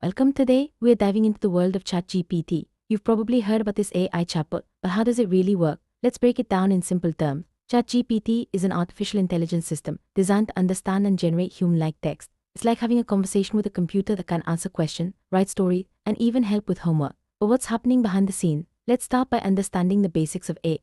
Welcome. Today, we're diving into the world of ChatGPT. You've probably heard about this AI chatbot, but how does it really work? Let's break it down in simple terms. ChatGPT is an artificial intelligence system designed to understand and generate human-like text. It's like having a conversation with a computer that can answer questions, write stories, and even help with homework. But what's happening behind the scenes? Let's start by understanding the basics of AI.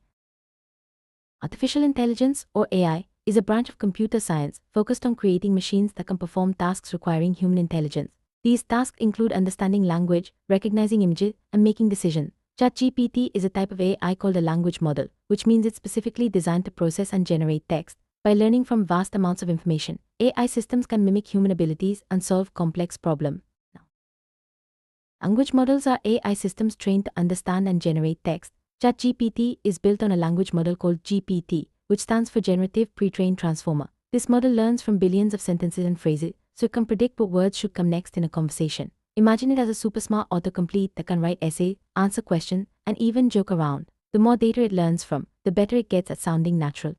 Artificial intelligence, or AI, is a branch of computer science focused on creating machines that can perform tasks requiring human intelligence. These tasks include understanding language, recognizing images, and making decisions. ChatGPT is a type of AI called a language model, which means it's specifically designed to process and generate text. By learning from vast amounts of information, AI systems can mimic human abilities and solve complex problems. Language models are AI systems trained to understand and generate text. ChatGPT is built on a language model called GPT, which stands for Generative Pre-trained Transformer. This model learns from billions of sentences and phrases, so it can predict what words should come next in a conversation. Imagine it as a super smart autocomplete that can write essays, answer questions, and even joke around. The more data it learns from, the better it gets at sounding natural.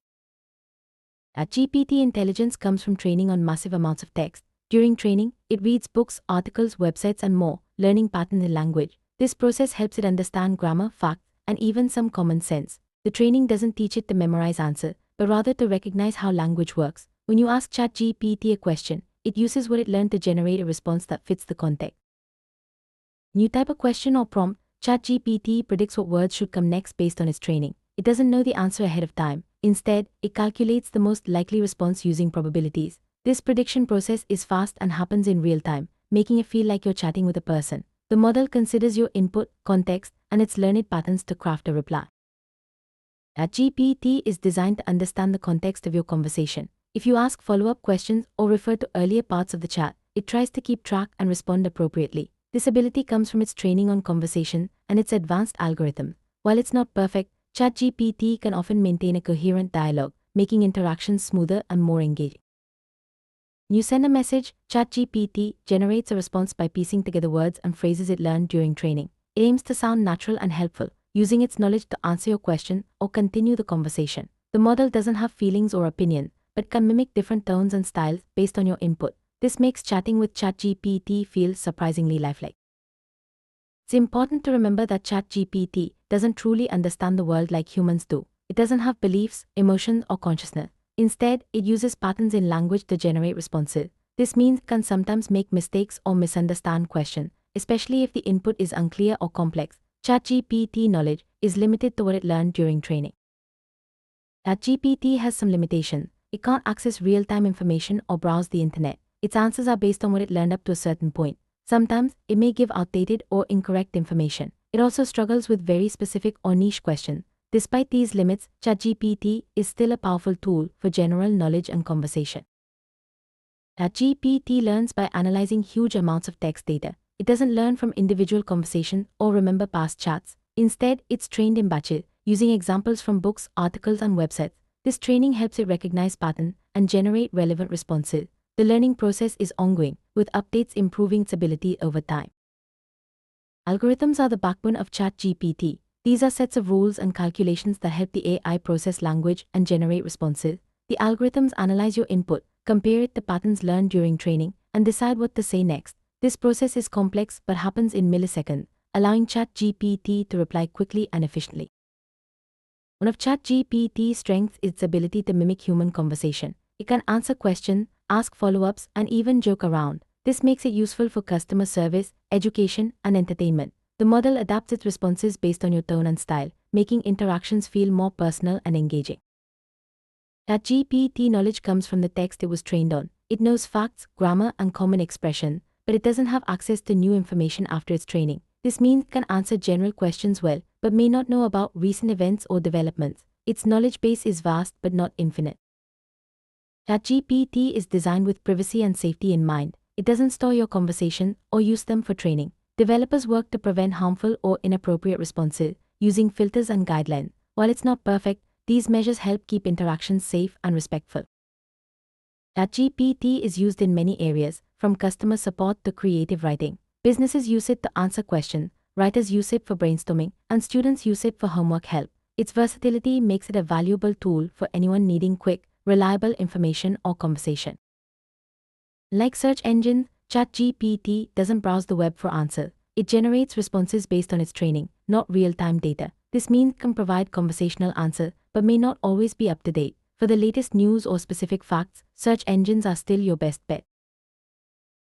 GPT intelligence comes from training on massive amounts of text. During training, it reads books, articles, websites, and more, learning patterns in language. This process helps it understand grammar, facts, and even some common sense. The training doesn't teach it to memorize answers, but rather to recognize how language works. When you ask ChatGPT a question, it uses what it learned to generate a response that fits the context. When you type a question or prompt, ChatGPT predicts what words should come next based on its training. It doesn't know the answer ahead of time. Instead, it calculates the most likely response using probabilities. This prediction process is fast and happens in real time, making it feel like you're chatting with a person. The model considers your input, context, and its learned patterns to craft a reply. GPT is designed to understand the context of your conversation. If you ask follow-up questions or refer to earlier parts of the chat, it tries to keep track and respond appropriately. This ability comes from its training on conversation and its advanced algorithm. While it's not perfect, ChatGPT can often maintain a coherent dialogue, making interactions smoother and more engaging. When you send a message, ChatGPT generates a response by piecing together words and phrases it learned during training. It aims to sound natural and helpful, using its knowledge to answer your question or continue the conversation. The model doesn't have feelings or opinion, but can mimic different tones and styles based on your input. This makes chatting with ChatGPT feel surprisingly lifelike. It's important to remember that ChatGPT doesn't truly understand the world like humans do. It doesn't have beliefs, emotions, or consciousness. Instead, it uses patterns in language to generate responses. This means it can sometimes make mistakes or misunderstand questions, especially if the input is unclear or complex. ChatGPT knowledge is limited to what it learned during training. ChatGPT has some limitations. It can't access real-time information or browse the internet. Its answers are based on what it learned up to a certain point. Sometimes, it may give outdated or incorrect information. It also struggles with very specific or niche questions. Despite these limits, ChatGPT is still a powerful tool for general knowledge and conversation. ChatGPT learns by analyzing huge amounts of text data. It doesn't learn from individual conversations or remember past chats. Instead, it's trained in batches, using examples from books, articles, and websites. This training helps it recognize patterns and generate relevant responses. The learning process is ongoing, with updates improving its ability over time. Algorithms are the backbone of ChatGPT. These are sets of rules and calculations that help the AI process language and generate responses. The algorithms analyze your input, compare it to patterns learned during training, and decide what to say next. This process is complex but happens in milliseconds, allowing ChatGPT to reply quickly and efficiently. One of ChatGPT's strengths is its ability to mimic human conversation. It can answer questions, ask follow-ups, and even joke around. This makes it useful for customer service, education, and entertainment. The model adapts its responses based on your tone and style, making interactions feel more personal and engaging. ChatGPT knowledge comes from the text it was trained on. It knows facts, grammar, and common expression, but it doesn't have access to new information after its training. This means it can answer general questions well, but may not know about recent events or developments. Its knowledge base is vast but not infinite. ChatGPT is designed with privacy and safety in mind. It doesn't store your conversation or use them for training. Developers work to prevent harmful or inappropriate responses, using filters and guidelines. While it's not perfect, these measures help keep interactions safe and respectful. ChatGPT is used in many areas, from customer support to creative writing. Businesses use it to answer questions, writers use it for brainstorming, and students use it for homework help. Its versatility makes it a valuable tool for anyone needing quick, reliable information or conversation. Like search engines, ChatGPT doesn't browse the web for answers. It generates responses based on its training, not real-time data. This means it can provide conversational answers, but may not always be up to date. For the latest news or specific facts, search engines are still your best bet.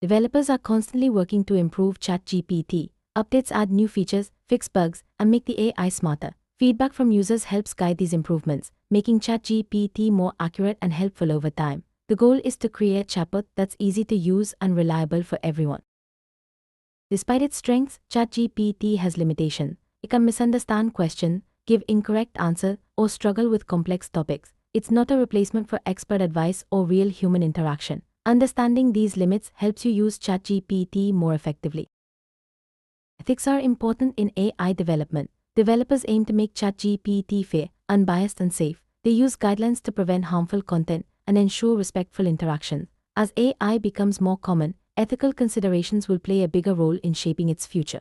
Developers are constantly working to improve ChatGPT. Updates add new features, fix bugs, and make the AI smarter. Feedback from users helps guide these improvements, making ChatGPT more accurate and helpful over time. The goal is to create a chatbot that's easy to use and reliable for everyone. Despite its strengths, ChatGPT has limitations. It can misunderstand questions, give incorrect answers, or struggle with complex topics. It's not a replacement for expert advice or real human interaction. Understanding these limits helps you use ChatGPT more effectively. Ethics are important in AI development. Developers aim to make ChatGPT fair, unbiased, and safe. They use guidelines to prevent harmful content and ensure respectful interaction. As AI becomes more common, ethical considerations will play a bigger role in shaping its future.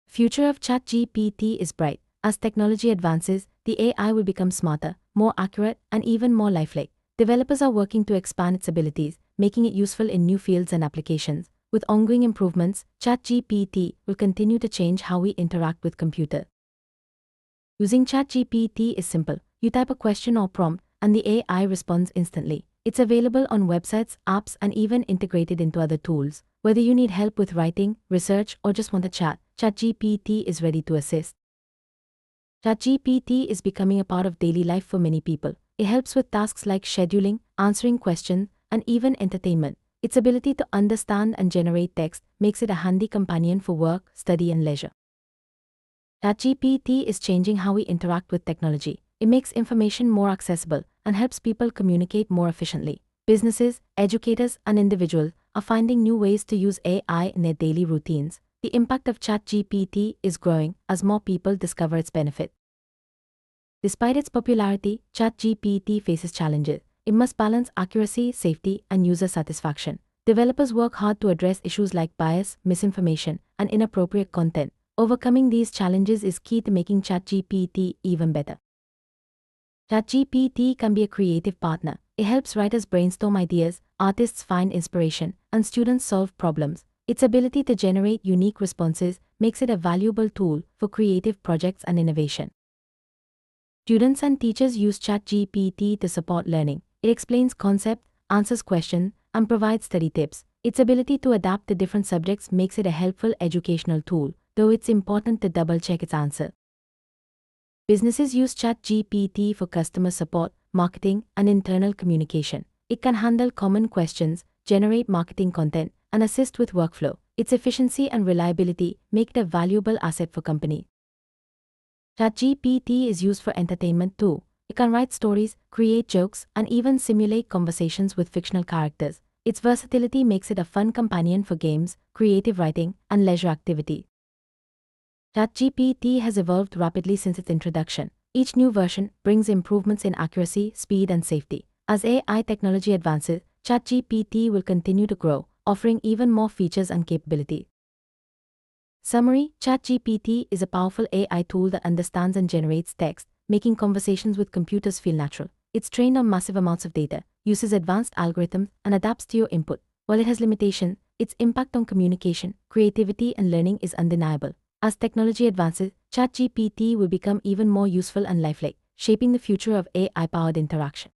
The future of ChatGPT is bright. As technology advances, the AI will become smarter, more accurate, and even more lifelike. Developers are working to expand its abilities, making it useful in new fields and applications. With ongoing improvements, ChatGPT will continue to change how we interact with computers. Using ChatGPT is simple. You type a question or prompt, and the AI responds instantly. It's available on websites, apps, and even integrated into other tools. Whether you need help with writing, research, or just want to chat, ChatGPT is ready to assist. ChatGPT is becoming a part of daily life for many people. It helps with tasks like scheduling, answering questions, and even entertainment. Its ability to understand and generate text makes it a handy companion for work, study, and leisure. ChatGPT is changing how we interact with technology. It makes information more accessible and helps people communicate more efficiently. Businesses, educators, and individuals are finding new ways to use AI in their daily routines. The impact of ChatGPT is growing as more people discover its benefit. Despite its popularity, ChatGPT faces challenges. It must balance accuracy, safety, and user satisfaction. Developers work hard to address issues like bias, misinformation, and inappropriate content. Overcoming these challenges is key to making ChatGPT even better. ChatGPT can be a creative partner. It helps writers brainstorm ideas, artists find inspiration, and students solve problems. Its ability to generate unique responses makes it a valuable tool for creative projects and innovation. Students and teachers use ChatGPT to support learning. It explains concepts, answers questions, and provides study tips. Its ability to adapt to different subjects makes it a helpful educational tool, though it's important to double-check its answer. Businesses use ChatGPT for customer support, marketing, and internal communication. It can handle common questions, generate marketing content, and assist with workflow. Its efficiency and reliability make it a valuable asset for companies. ChatGPT is used for entertainment too. It can write stories, create jokes, and even simulate conversations with fictional characters. Its versatility makes it a fun companion for games, creative writing, and leisure activity. ChatGPT has evolved rapidly since its introduction. Each new version brings improvements in accuracy, speed, and safety. As AI technology advances, ChatGPT will continue to grow, offering even more features and capabilities. Summary: ChatGPT is a powerful AI tool that understands and generates text, making conversations with computers feel natural. It's trained on massive amounts of data, uses advanced algorithms, and adapts to your input. While it has limitations, its impact on communication, creativity, and learning is undeniable. As technology advances, ChatGPT will become even more useful and lifelike, shaping the future of AI-powered interaction.